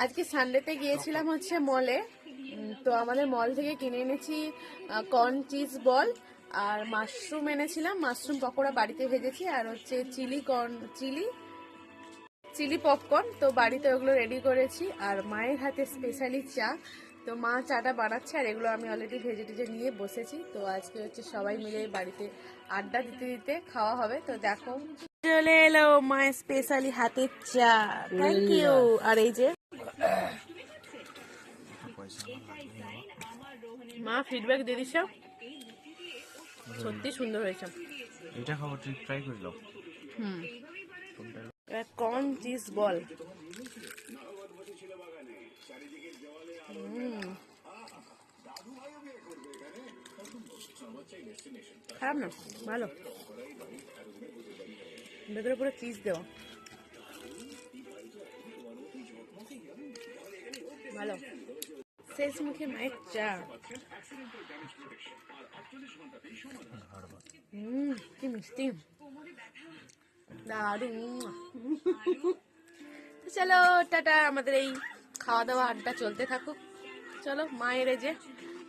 আজকে সানডেতে গিয়েছিলাম হচ্ছে মলে। তো আমাদের মল থেকে কিনে এনেছি কর্ন চিজ বল আর মাশরুম এনেছিলাম, মাশরুম পকোড়া বাড়িতে ভেজেছি, আর হচ্ছে চিলি পপকর্ন। তো বাড়িতে ওগুলো রেডি করেছি, আর মায়ের হাতে স্পেশালি চা। তো মা চাটা বানাচ্ছে, আর এগুলো আমি অলরেডি ভেজে টেজে নিয়ে বসেছি। তো আজকে হচ্ছে সবাই মিলে বাড়িতে আড্ডা দিতে দিতে খাওয়া হবে। তো দেখো চলে এলো মায়ের স্পেশালি হাতের চা, থ্যাংক ইউ। আর এই যে মা ফিডব্যাক দিয়ে দিচ্ছে, সত্যি সুন্দর হয়েছে। এটা খাবো, তুই ট্রাই করলো। কর্ন চিজ বল, খারাপ না, ভালো। ভেতরে পুরো চিজ দেওয়া, ভালো। শেষ মুখে মায়ের চা, কি মিষ্টি, দারুণ। চলো টাটা, আমাদের এই খাওয়া দাওয়া আড্ডা চলতে থাকুক। চলো, মায়ের এই যে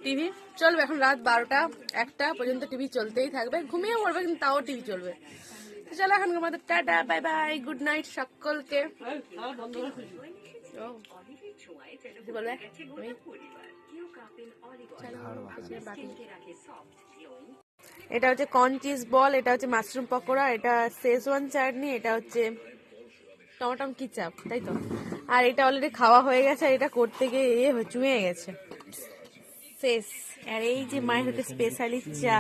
টিভি চলবে এখন রাত 12টা-1টা পর্যন্ত, টিভি চলতেই থাকবে, ঘুমিয়ে পড়বে কিন্তু তাও টিভি চলবে। তো চলো এখন আমাদের tata, bye bye, good night সকলকে। বলবে এটা হচ্ছে কর্ন চিজ বল, এটা হচ্ছে মাশরুম পকোড়া, এটা শেজওয়ান চাটনি, এটা হচ্ছে টমেটো কি চাপ, তাই তো। আর এটা অলরেডি খাওয়া হয়ে গেছে, আর এটা করতে গিয়ে চুঁয়ে গেছে শেষ। আর এই যে মায়ের হাতে স্পেশালি চা।